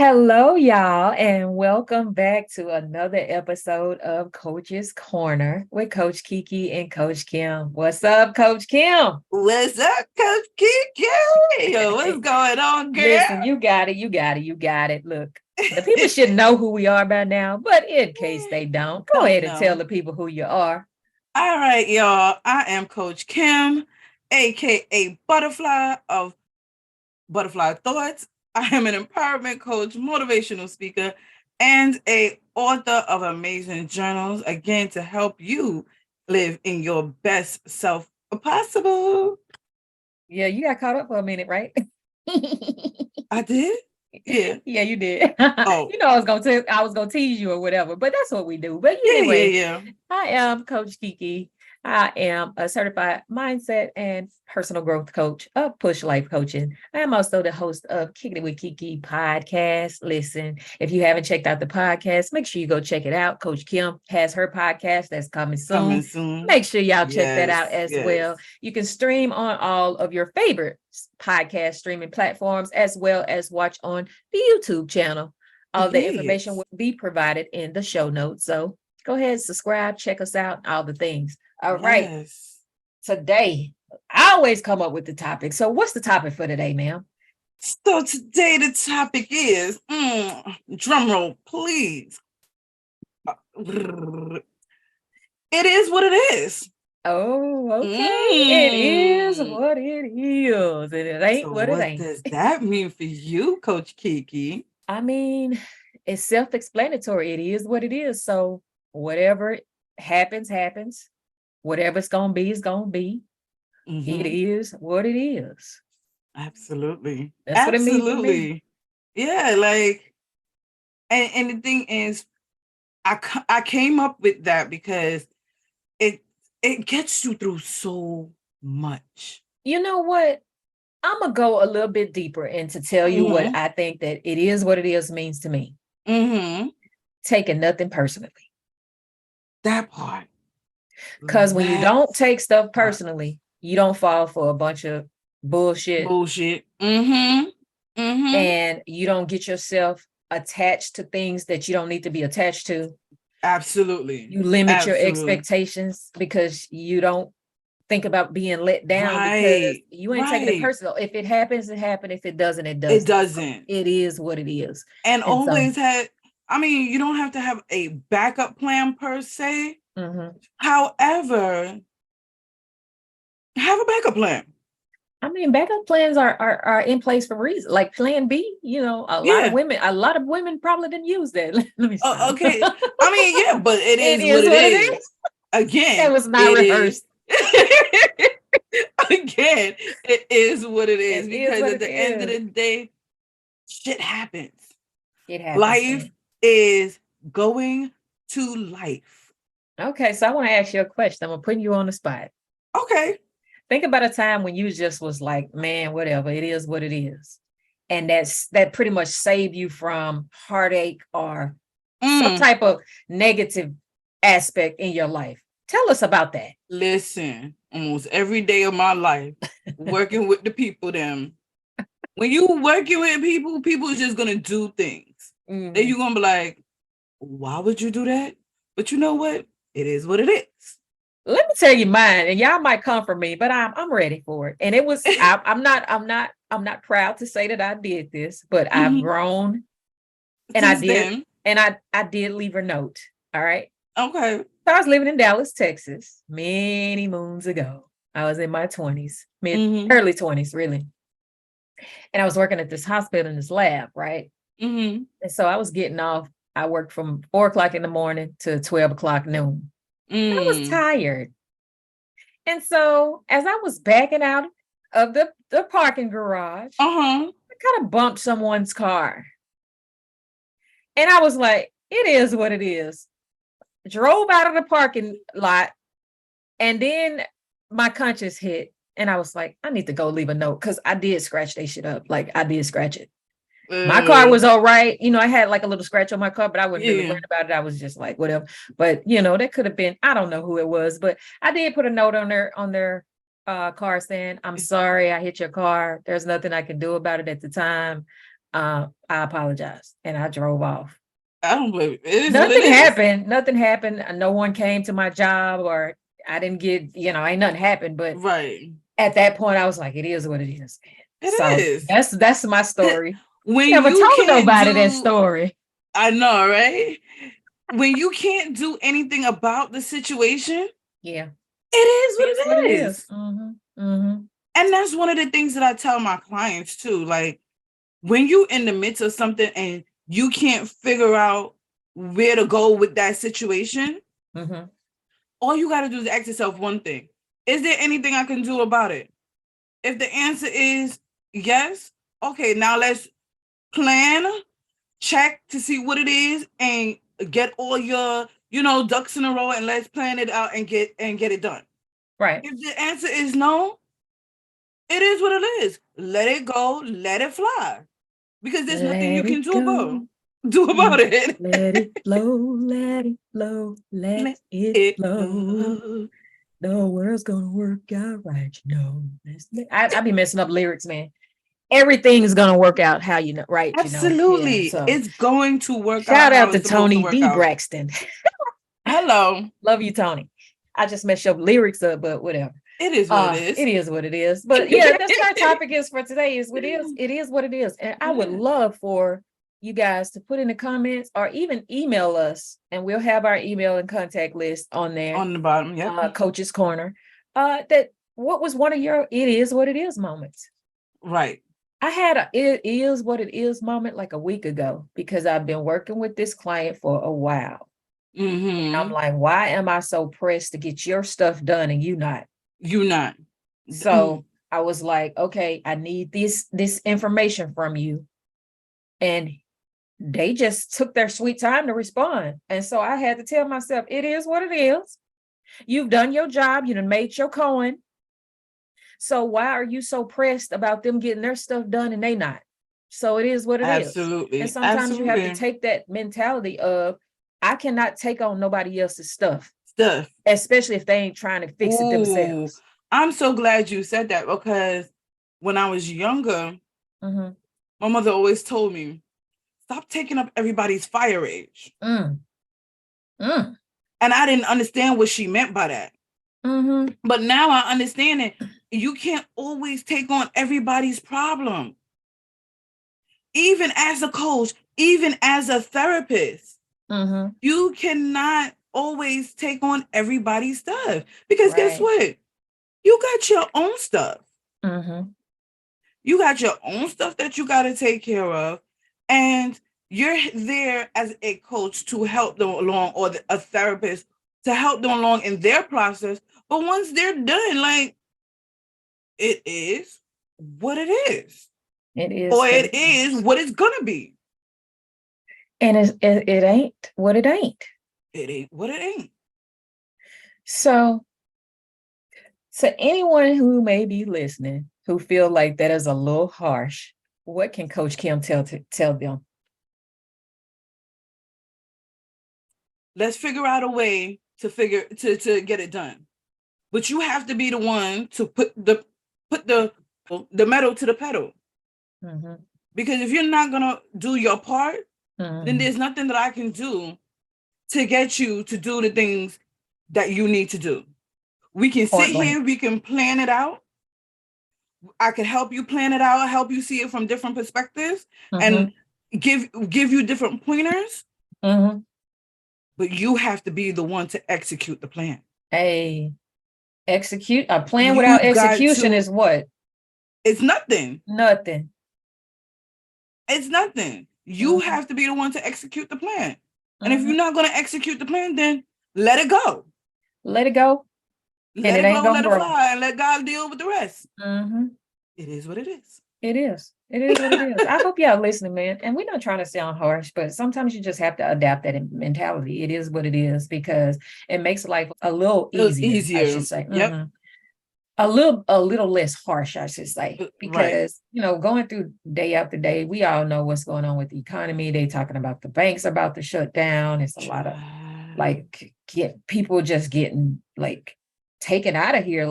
Hello, y'all, and welcome back to another episode of Coach's Corner with Coach Kiki and Coach Kim. What's up, Coach Kim? What's up, Coach Kiki? What's going on, girl? Listen, you got it, you got it, you got it. Look, the people should know who we are by now, but in case they don't, go Don't ahead and tell know. the people who you are. All right, y'all. I am Coach Kim, aka Butterfly of Butterfly Thoughts. I am an empowerment coach, motivational speaker, and a author of amazing journals, again, to help you live in your best self possible. Yeah, you got caught up for a minute, right? I did? Yeah. Yeah, you did. Oh, I was gonna tease you or whatever, but that's what we do. But yeah, yeah, anyway, yeah. I am Coach Kiki. I am a certified mindset and personal growth coach of Push Life Coaching. I am also the host of Kicking It with Kiki podcast. Listen, if you haven't checked out the podcast, make sure you go check it out. Coach Kim has her podcast that's coming Coming soon. soon. Make sure y'all check that out Yes, as yes. well. You can stream on all of your favorite podcast streaming platforms as well as watch on the YouTube channel. All the information Yes. will be provided in the show notes. So go ahead, subscribe, check us out, all the things. All right. Yes. Today, I always come up with the topic. So what's the topic for today, ma'am? So today the topic is, drum roll, please. It is what it is. Oh, okay. It is Mm. what it is. And it ain't So what it what ain't. does that mean for you, Coach Kiki? I mean, it's self-explanatory. It is what it is. So whatever happens, happens. Whatever it's gonna be, is gonna be. It Mm-hmm. is what it is. Absolutely. That's what it means for me. Absolutely. Yeah, like, and the thing is, I came up with that because it it gets you through so much. You know what? I'm gonna go a little bit deeper and to tell you what Mm-hmm. I think that it is what it is means to me. Mm-hmm. Taking nothing personally. That part. Because when you That don't take stuff part. personally, you don't fall for a bunch of bullshit Bullshit. Mm-hmm. Mm-hmm. and you don't get yourself attached to things that you don't need to be attached to. Absolutely. You limit your Absolutely. expectations because you don't think about being let down because Right. you ain't taking it Right. personal. If it happens, it happens. If it doesn't, it It doesn't. So doesn't. it is what it is. And And so, always had, I mean, you don't have to have a backup plan per se. mhm. However, have a backup plan. I mean, backup plans are in place for a reason. Like Plan B, Yeah. a lot of women probably didn't use that. Let me stop. Okay. I mean, yeah, but it It is what is it what it is. is. That Again, was not it is. rehearsed. Again, it is what it is, It is because what at it the end of is. the day, shit happens. It happens, Life man. is going to life. Okay, so I want to ask you a question. I'm gonna put you on the spot. Okay. Think about a time when you just was like, man, whatever, it is what it is. And that pretty much saved you from heartache or some Mm, type of negative aspect in your life. Tell us about that. listen, almost every day of my life, working with the people, them. When you working with people, people is just gonna do things. Then Mhm. you're gonna be like, why would you do that? But you know what? It is what it Let me tell you mine, and y'all might come for me, but I'm ready for it. And it was is. I'm not proud to say that I did this, but I've Mhm. grown and I Since did then, and I did leave a note. All right. okay. So I was living in Dallas, Texas, many moons ago. I was in my 20s, mid Mm-hmm. early 20s, really. And I was working at this hospital in this lab, right? Mm-hmm. And so I was getting off. I worked from 4 o'clock in the morning to 12 o'clock noon. I was Mm. tired. And so as I was backing out of the parking garage, Uh-huh. I kind of bumped someone's car. And I was like, it is what it is. Drove out of the parking lot. And then my conscience hit. And I was like, I need to go leave a note because I did scratch that shit up. Like I did scratch it. My car Uh, was all right. I had like a little scratch on my car, but I wasn't really yeah. worried about it. I was just like, whatever. But that could have been, I don't know who it was, but I did put a note on their car saying, I'm sorry, I hit your car. There's nothing I can do about it at the time. I apologize. And I drove off. I don't believe it. It is what it Nothing is. happened. Nothing happened. No one came to my job, or I didn't get, ain't nothing happened. But Right. at that point, I was like, it is what it is. It So is. that's my story. When Never you told can't nobody that do, story. I know, right? When you can't do anything about the situation, Yeah. it is what It's what it it is. is. Mm-hmm. Mm-hmm. And that's one of the things that I tell my clients too. Like, when you in the midst of something and you can't figure out where to go with that situation, Mm-hmm. all you got to do is ask yourself one thing: is there anything I can do about it? If the answer is yes, okay, now let's plan, check to see what it is, and get all your, ducks in a row, and let's plan it out and get it done. Right. If the answer is no, it is what it is. Let it go, let it fly. Because there's nothing you can do about it. Let it flow, let it flow, let it flow. The world's gonna work out right, I be messing up lyrics, man. Everything's gonna work out how right, Absolutely. Yeah, so it's going to work shout out how out to it's supposed to Tony work D. out. Braxton. Hello. Love you, Tony. I just messed your lyrics up, but whatever. It is what it is. It is what it is. But yeah, that's what our topic is for today. It is what it is. And I would love for you guys to put in the comments or even email us, and we'll have our email and contact list on there. On the bottom, yeah. Coach's Corner. That what was one of your it is what it is moments? Right. I had a it is what it is moment like a week ago because I've been working with this client for a while. Mm-hmm. I'm like, why am I so pressed to get your stuff done and you not? You not. So I was like, okay, I need this information from you. And they just took their sweet time to respond. And so I had to tell myself, it is what it is. You've done your job. You done made your coin. So why are you so pressed about them getting their stuff done and they not? So it is what it is. Absolutely. And sometimes you have to take that mentality of, I cannot take on nobody else's stuff. Especially if they ain't trying to fix it themselves. I'm so glad you said that, because when I was younger, my mother always told me, stop taking up everybody's fire age. And I didn't understand what she meant by that. But now I understand it. You can't always take on everybody's problem. Even as a coach, even as a therapist, you cannot always take on everybody's stuff, because guess what? You got your own stuff. You got your own stuff that you got to take care of, and you're there as a coach to help them along, or a therapist to help them along in their process. But once they're done, like, it is what it is. It is. Or it is what it's gonna be. And it ain't what it ain't. It ain't what it ain't. So anyone who may be listening who feel like that is a little harsh, what can Coach Kim tell them? Let's figure out a way to get it done. But you have to be the one to put the metal to the pedal. Because if you're not gonna do your part, then there's nothing that I can do to get you to do the things that you need to do. We can sit here, we can plan it out. I can help you plan it out, help you see it from different perspectives, and give you different pointers. But you have to be the one to execute the plan. Execute a plan without execution is what? It's nothing. It's nothing. You have to be the one to execute the plan. And if you're not going to execute the plan, then let it go. Let it go. Let it go, let it fly, and let God deal with the rest. It is what it is. It is. It is what it is. I hope y'all listening, man. And we're not trying to sound harsh, but sometimes you just have to adapt that mentality. It is what it is, because it makes life a little easier. I should say. Yep. A little less harsh, I should say, because going through day after day, we all know what's going on with the economy. They talking about the banks about to shut down. It's a lot of people just getting taken out of here.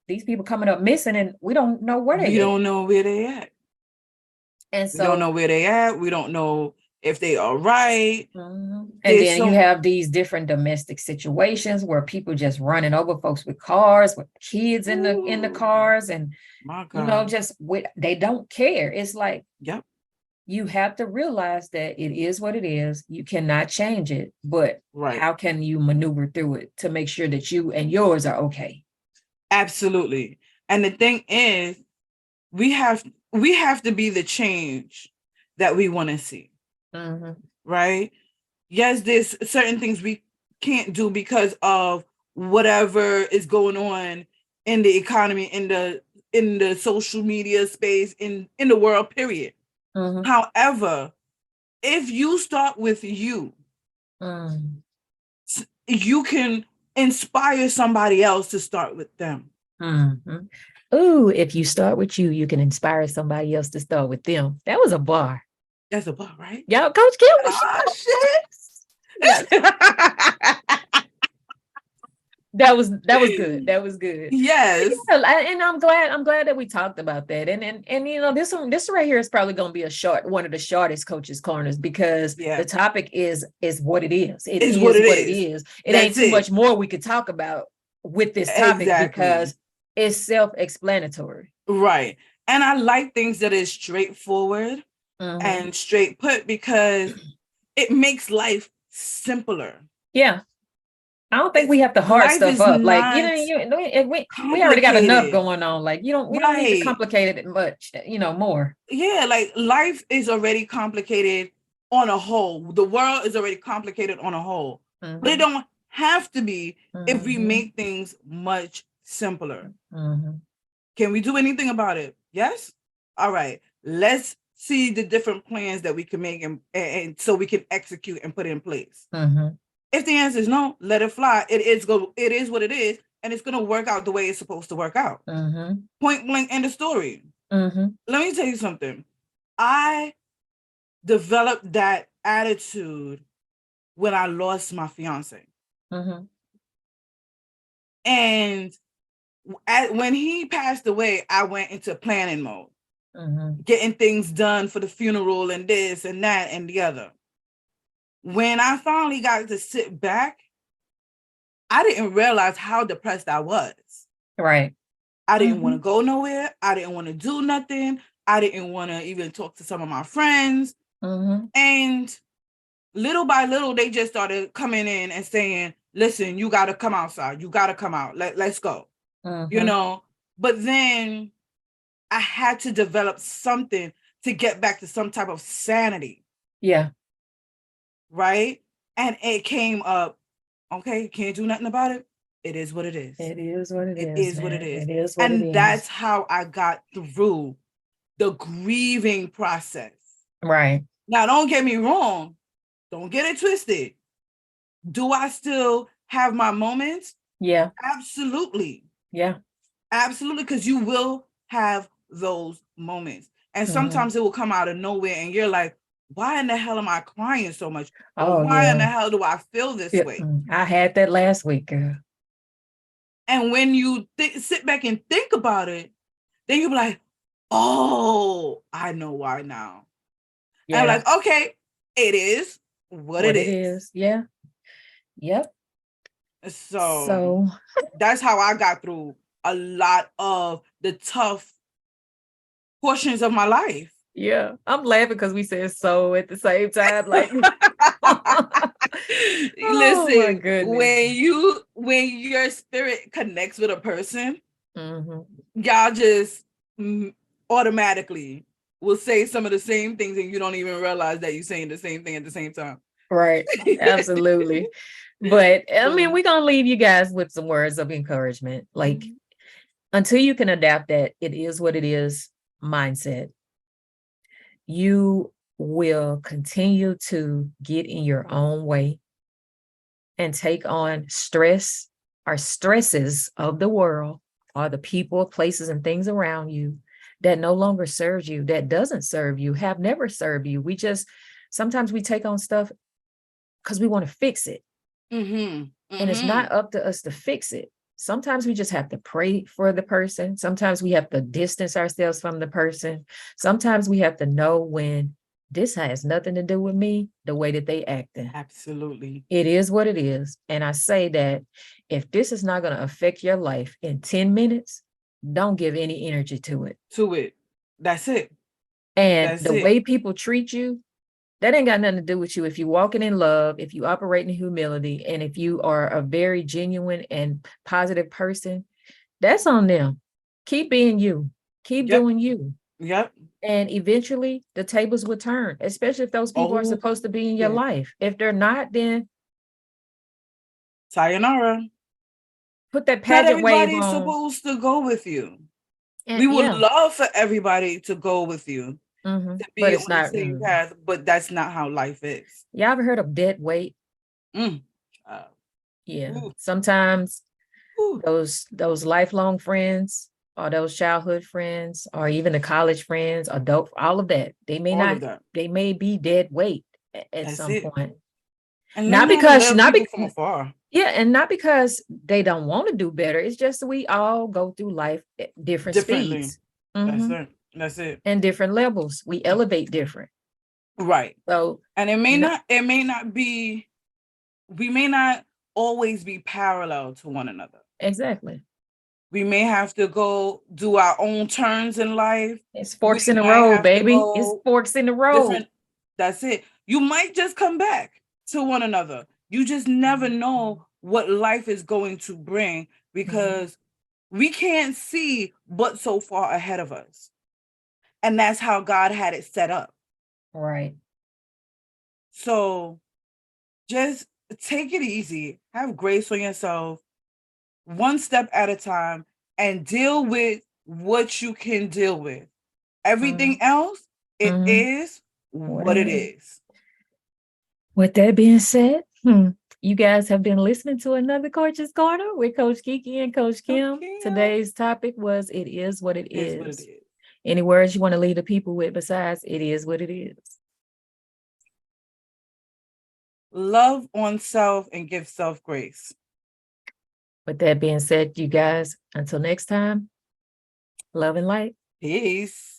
These people coming up missing, and we don't know where they at. We don't know where they at. And We don't know so, where they at. We don't know if they are right. and There's then you have these different domestic situations where people just running over folks with cars, with kids in the Ooh, cars, and my you know, God. just with they don't care. It's like Yep. you have to realize that it is what it is. You cannot change it, but Right. how can you maneuver through it to make sure that you and yours are okay? Absolutely. And the thing is, we have to be the change that we want to see. Mm-hmm. Right? Yes, there's certain things we can't do because of whatever is going on in the economy, in the social media space, in the world, period. Mm-hmm. However, if you start with you, you can inspire somebody else to start with them. Mm-hmm. Ooh, if you start with you, you can inspire somebody else to start with them. That was a bar. That's a bar, right? Y'all, Coach Kim was shit. yeah. That was good. That was good. Yes. Yeah, and I'm glad that we talked about that. And you know, this right here is probably going to be one of the shortest Coaches Corners, because the topic is what it is. It is what it is. It ain't too much more we could talk about with this topic, because it's self-explanatory. Right. And I like things that is straightforward and straight put, because it makes life simpler. Yeah. I don't think we have to hard stuff up. Like, we already got enough going on. Like, we don't need to complicate it much, more. Yeah, like life is already complicated on a whole. The world is already complicated on a whole. But it don't have to be if we make things much simpler. Can we do anything about it? Yes? All right. Let's see the different plans that we can make, and so we can execute and put in place. If the answer is no, let it fly. It is what it is, and it's going to work out the way it's supposed to work out. Point blank, end of story. Let me tell you something. I developed that attitude when I lost my fiance. And when he passed away, I went into planning mode, getting things done for the funeral and this and that and the other. When I finally got to sit back, I didn't realize how depressed I was. Right. I didn't want to go nowhere. I didn't want to do nothing. I didn't want to even talk to some of my friends. And little by little, they just started coming in and saying, listen, you got to come outside. You got to come out. Let's go. But then I had to develop something to get back to some type of sanity. Yeah. Right? And it came up, okay, can't do nothing about it. It is what it is. It is what it is. It is what it is. It is what it is. And that's how I got through the grieving process. Right. Now, don't get me wrong. Don't get it twisted. Do I still have my moments? Yeah. Absolutely. Yeah. Absolutely, because you will have those moments. And sometimes it will come out of nowhere and you're like, why in the hell am I crying so much? Why in the hell do I feel this way? I had that last week, girl. And when you sit back and think about it, then you'll be like, oh, I know why now. Yeah. And I'm like, okay, it is what it is. Yeah. Yep. So that's how I got through a lot of the tough portions of my life. Yeah, I'm laughing because we said so at the same time. Like, listen, when your spirit connects with a person, y'all just automatically will say some of the same things, and you don't even realize that you're saying the same thing at the same time. Right. Absolutely. But I mean, we're gonna leave you guys with some words of encouragement. Like, until you can adapt that it is what it is mindset, you will continue to get in your own way and take on stress or stresses of the world, or the people, places, and things around you that no longer serves you, that doesn't serve you, have never served you. Sometimes we take on stuff because we want to fix it. And it's not up to us to fix it. Sometimes we just have to pray for the person. Sometimes we have to distance ourselves from the person. Sometimes we have to know when this has nothing to do with me, the way that they acting. Absolutely. It is what it is. And I say that if this is not going to affect your life in 10 minutes, don't give any energy to it. That's it. And That's the it. way people treat you, that ain't got nothing to do with you. If you're walking in love, if you operate in humility, and if you are a very genuine and positive person, that's on them. Keep being you. Keep Yep. doing you. Yep. And eventually the tables will turn, especially if those people are Oh, supposed to be in your yeah. life. If they're not, then Sayonara. put that Not pageant wave everybody's on. supposed to go with you. And We would yeah, love for everybody to go with you, to but be it's on the not. same path, but that's not how life is. Y'all ever heard of dead weight? Mm. Yeah. Ooh. Sometimes Ooh. those lifelong friends or those childhood friends or even the college friends, adult, all of that, they may All not, of that. they may be dead weight at That's some it. point. And Not learn how to because, love not people because, from afar. yeah, and not because they don't want to do better. It's just that we all go through life at different Differently. speeds. That's Mhm. it. That's it. And different levels. We elevate different. Right. So, And it may no, not be, we may not always be parallel to one another. exactly. We may have to go do our own turns in life. It's We forks in the might road, have to baby. It's go forks in the road. different. That's it. You might just come back to one another. You just never know what life is going to bring, because we can't see but so far ahead of us. And that's how God had it set up. Right. So just take it easy, have grace on yourself, one step at a time, and deal with what you can deal with. Everything else, it is what it is. With that being said, you guys have been listening to another Koaches Korner with Coach Kiki and Coach Kim. Today's topic was It Is What It Is what it Is. is. Any words you want to leave the people with besides it is what it is? Love on self and give self grace. With that being said, you guys, until next time, love and light. Peace.